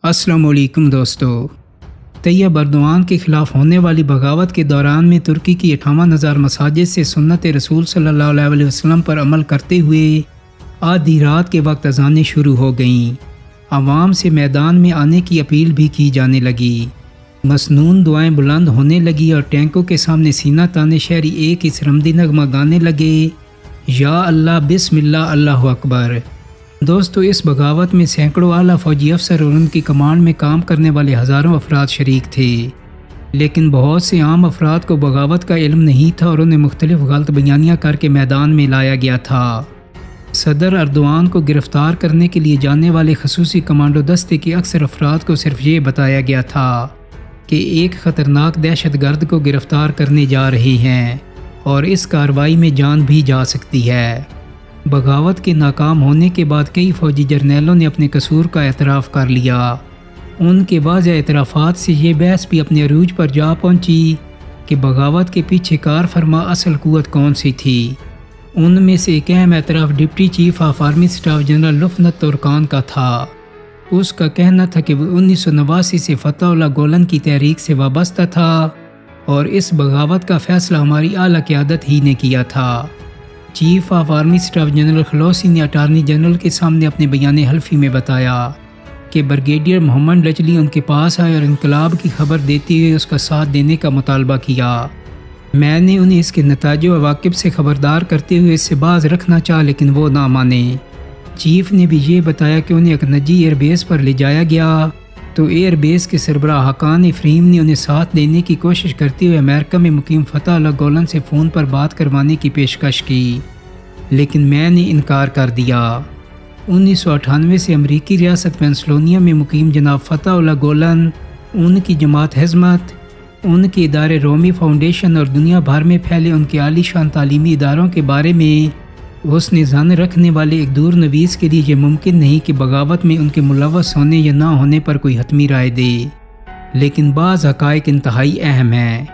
السلام علیکم دوستو۔ طیب اردوان کے خلاف ہونے والی بغاوت کے دوران میں ترکی کی 58,000 مساجد سے سنت رسول صلی اللہ علیہ وسلم پر عمل کرتے ہوئے آدھی رات کے وقت اذانیں شروع ہو گئیں۔ عوام سے میدان میں آنے کی اپیل بھی کی جانے لگی۔ مسنون دعائیں بلند ہونے لگی اور ٹینکوں کے سامنے سینہ تانے شہری ایک ہی سرمدی نغمہ گانے لگے، یا اللہ، بسم اللہ، اللہ اکبر۔ دوستو، اس بغاوت میں سینکڑوں اعلیٰ فوجی افسر اور ان کی کمانڈ میں کام کرنے والے ہزاروں افراد شریک تھے، لیکن بہت سے عام افراد کو بغاوت کا علم نہیں تھا اور انہیں مختلف غلط بیانیاں کر کے میدان میں لایا گیا تھا۔ صدر اردوان کو گرفتار کرنے کے لیے جانے والے خصوصی کمانڈو دستے کے اکثر افراد کو صرف یہ بتایا گیا تھا کہ ایک خطرناک دہشت گرد کو گرفتار کرنے جا رہے ہیں اور اس کارروائی میں جان بھی جا سکتی ہے۔ بغاوت کے ناکام ہونے کے بعد کئی فوجی جرنیلوں نے اپنے قصور کا اعتراف کر لیا۔ ان کے واضح اعترافات سے یہ بحث بھی اپنے عروج پر جا پہنچی کہ بغاوت کے پیچھے کار فرما اصل قوت کون سی تھی۔ ان میں سے ایک اہم اعتراف deputy chief of army staff general lieutenant ترکان کا تھا۔ اس کا کہنا تھا کہ وہ 1989 سے فتح اللہ گولن کی تحریک سے وابستہ تھا اور اس بغاوت کا فیصلہ ہماری اعلیٰ قیادت ہی نے کیا تھا۔ Chief of army staff general Hulusi نے اٹارنی جنرل کے سامنے اپنے بیان حلفی میں بتایا کہ بریگیڈیئر محمد لجلی ان کے پاس آئے اور انقلاب کی خبر دیتے ہوئے اس کا ساتھ دینے کا مطالبہ کیا۔ میں نے انہیں اس کے نتائج و عواقب سے خبردار کرتے ہوئے اس سے باز رکھنا چاہا، لیکن وہ نہ مانے۔ چیف نے بھی یہ بتایا کہ انہیں ایک نجی ایئر بیس پر لے جایا گیا تو ایئر بیس کے سربراہ حقان فریم نے انہیں ساتھ دینے کی کوشش کرتے ہوئے امریکہ میں مقیم فتح اللہ گولن سے فون پر بات کروانے کی پیشکش کی، لیکن میں نے انکار کر دیا۔ 1998 سے امریکی ریاست پینسلوانیا میں مقیم جناب فتح اللہ گولن، ان کی جماعت حزمت، ان کے ادارے رومی فاؤنڈیشن اور دنیا بھر میں پھیلے ان کے عالی شان تعلیمی اداروں کے بارے میں اس نے ظن رکھنے والے ایک دور نویس کے لیے یہ ممکن نہیں کہ بغاوت میں ان کے ملوث ہونے یا نہ ہونے پر کوئی حتمی رائے دے، لیکن بعض حقائق انتہائی اہم ہیں۔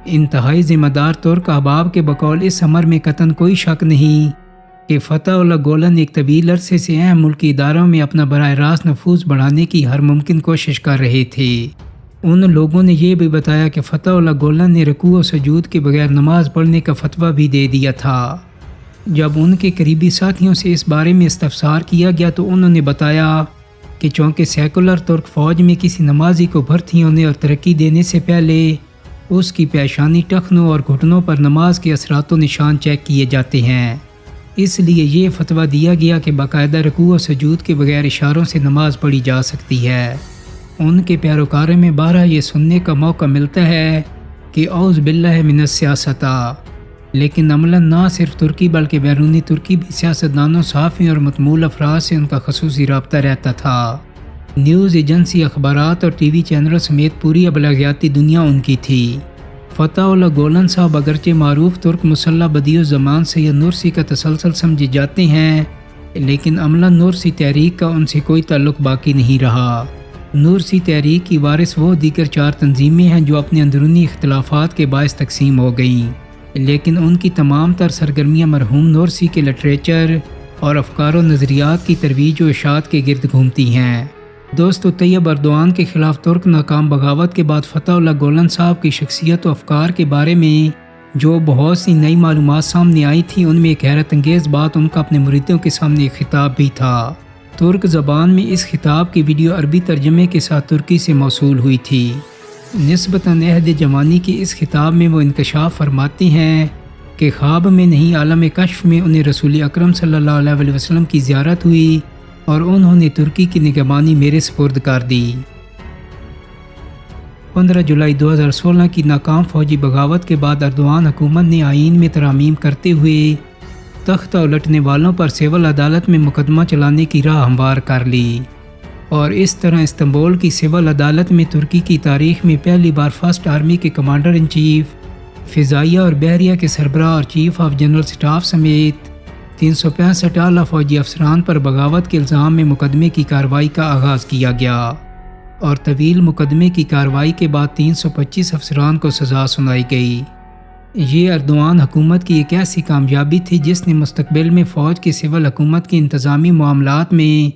انتہائی ذمہ دار ترک احباب کے بقول اس امر میں قطعاً کوئی شک نہیں کہ فتح اللہ گولن ایک طویل عرصے سے اہم ملکی اداروں میں اپنا براہ راست نفوذ بڑھانے کی ہر ممکن کوشش کر رہے تھے۔ ان لوگوں نے یہ بھی بتایا کہ فتح اللہ گولن نے رکوع و سجود کے بغیر نماز پڑھنے کا فتویٰ بھی دے دیا تھا۔ جب ان کے قریبی ساتھیوں سے اس بارے میں استفسار کیا گیا تو انہوں نے بتایا کہ چونکہ سیکولر ترک فوج میں کسی نمازی کو بھرتی ہونے اور ترقی دینے سے پہلے اس کی پیشانی، ٹخنوں اور گھٹنوں پر نماز کے اثرات و نشان چیک کیے جاتے ہیں، اس لیے یہ فتویٰ دیا گیا کہ باقاعدہ رکوع و سجود کے بغیر اشاروں سے نماز پڑھی جا سکتی ہے۔ ان کے پیروکاروں میں بارہ یہ سننے کا موقع ملتا ہے کہ اعوذ باللہ من السیاست، لیکن عملاً نہ صرف ترکی بلکہ بیرونی ترکی بھی سیاستدانوں، صحافیوں اور متمول افراد سے ان کا خصوصی رابطہ رہتا تھا۔ نیوز ایجنسی، اخبارات اور ٹی وی چینلوں سمیت پوری ابلاغیاتی دنیا ان کی تھی۔ فتح اللہ گولن صاحب اگرچہ معروف ترک مسلح بدیع الزمان سید نورسی کا تسلسل سمجھے جاتے ہیں، لیکن عملاً نورسی تحریک کا ان سے کوئی تعلق باقی نہیں رہا۔ نورسی تحریک کی وارث وہ دیگر 4 تنظیمیں ہیں جو اپنے اندرونی اختلافات کے باعث تقسیم ہو گئیں، لیکن ان کی تمام تر سرگرمیاں مرحوم نورسی کے لٹریچر اور افکار و نظریات کی ترویج و اشاعت کے گرد گھومتی ہیں۔ دوستو، طیب اردوان کے خلاف ترک ناکام بغاوت کے بعد فتح اللہ گولن صاحب کی شخصیت و افکار کے بارے میں جو بہت سی نئی معلومات سامنے آئی تھیں، ان میں ایک حیرت انگیز بات ان کا اپنے مریدوں کے سامنے ایک خطاب بھی تھا۔ ترک زبان میں اس خطاب کی ویڈیو عربی ترجمے کے ساتھ ترکی سے موصول ہوئی تھی۔ نسبتاً عہد جوانی کے اس خطاب میں وہ انکشاف فرماتے ہیں کہ خواب میں نہیں، عالم کشف میں انہیں رسول اکرم صلی اللہ علیہ وسلم کی زیارت ہوئی اور انہوں نے ترکی کی نگہبانی میرے سپرد کر دی۔ 15 جولائی 2016 کی ناکام فوجی بغاوت کے بعد اردوان حکومت نے آئین میں ترامیم کرتے ہوئے تختہ الٹنے والوں پر سول عدالت میں مقدمہ چلانے کی راہ ہموار کر لی، اور اس طرح استنبول کی سول عدالت میں ترکی کی تاریخ میں پہلی بار فرسٹ آرمی کے کمانڈر ان چیف، فضائیہ اور بحریہ کے سربراہ اور چیف آف جنرل اسٹاف سمیت 365 اعلیٰ فوجی افسران پر بغاوت کے الزام میں مقدمے کی کارروائی کا آغاز کیا گیا، اور طویل مقدمے کی کارروائی کے بعد 325 افسران کو سزا سنائی گئی۔ یہ اردوان حکومت کی ایک ایسی کامیابی تھی جس نے مستقبل میں فوج کی سول حکومت کے انتظامی معاملات میں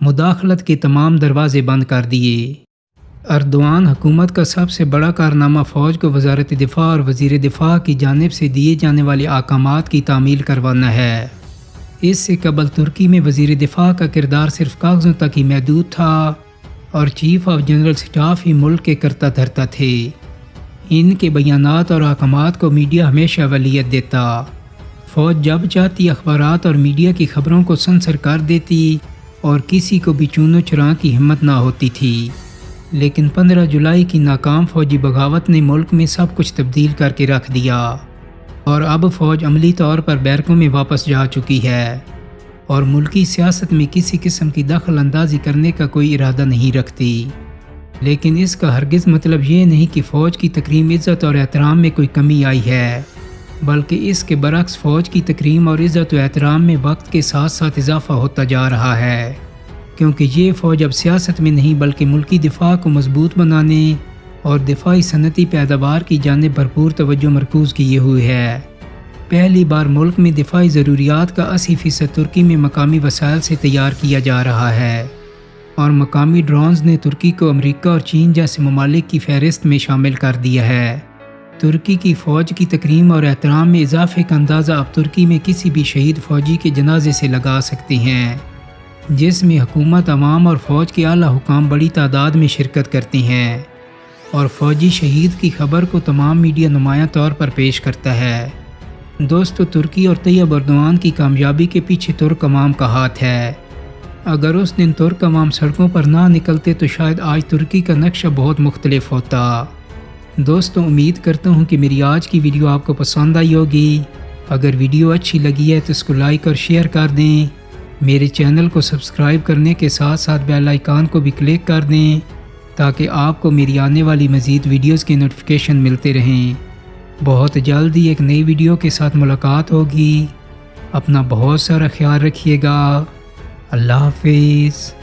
مداخلت کے تمام دروازے بند کر دیے۔ اردوان حکومت کا سب سے بڑا کارنامہ فوج کو وزارت دفاع اور وزیر دفاع کی جانب سے دیے جانے والے احکامات کی تعمیل کروانا ہے۔ اس سے قبل ترکی میں وزیر دفاع کا کردار صرف کاغذوں تک ہی محدود تھا اور چیف آف جنرل سٹاف ہی ملک کے کرتا دھرتا تھے۔ ان کے بیانات اور احکامات کو میڈیا ہمیشہ اولویت دیتا۔ فوج جب چاہتی اخبارات اور میڈیا کی خبروں کو سنسر کر دیتی اور کسی کو بھی چون و چران کی ہمت نہ ہوتی تھی۔ لیکن 15 جولائی کی ناکام فوجی بغاوت نے ملک میں سب کچھ تبدیل کر کے رکھ دیا اور اب فوج عملی طور پر بیرکوں میں واپس جا چکی ہے اور ملکی سیاست میں کسی قسم کی دخل اندازی کرنے کا کوئی ارادہ نہیں رکھتی۔ لیکن اس کا ہرگز مطلب یہ نہیں کہ فوج کی تکریم، عزت اور احترام میں کوئی کمی آئی ہے، بلکہ اس کے برعکس فوج کی تکریم اور عزت و احترام میں وقت کے ساتھ ساتھ اضافہ ہوتا جا رہا ہے، کیونکہ یہ فوج اب سیاست میں نہیں بلکہ ملکی دفاع کو مضبوط بنانے اور دفاعی صنعتی پیداوار کی جانب بھرپور توجہ مرکوز کیے ہوئے ہے۔ پہلی بار ملک میں دفاعی ضروریات کا 80% ترکی میں مقامی وسائل سے تیار کیا جا رہا ہے اور مقامی ڈرونز نے ترکی کو امریکہ اور چین جیسے ممالک کی فہرست میں شامل کر دیا ہے۔ ترکی کی فوج کی تکریم اور احترام میں اضافے کا اندازہ اب ترکی میں کسی بھی شہید فوجی کے جنازے سے لگا سکتے ہیں، جس میں حکومت، عوام اور فوج کے اعلیٰ حکام بڑی تعداد میں شرکت کرتے ہیں اور فوجی شہید کی خبر کو تمام میڈیا نمایاں طور پر پیش کرتا ہے۔ دوستو، ترکی اور طیب اردوان کی کامیابی کے پیچھے ترک عوام کا ہاتھ ہے۔ اگر اس دن ترک عوام سڑکوں پر نہ نکلتے تو شاید آج ترکی کا نقشہ بہت مختلف ہوتا۔ دوستو، امید کرتا ہوں کہ میری آج کی ویڈیو آپ کو پسند آئی ہوگی۔ اگر ویڈیو اچھی لگی ہے تو اس کو لائک اور شیئر کر دیں۔ میرے چینل کو سبسکرائب کرنے کے ساتھ ساتھ بیل آئیکن کو بھی کلک کر دیں تاکہ آپ کو میری آنے والی مزید ویڈیوز کی نوٹیفیکیشن ملتے رہیں۔ بہت جلدی ایک نئی ویڈیو کے ساتھ ملاقات ہوگی۔ اپنا بہت سارا خیال رکھیے گا۔ اللہ حافظ۔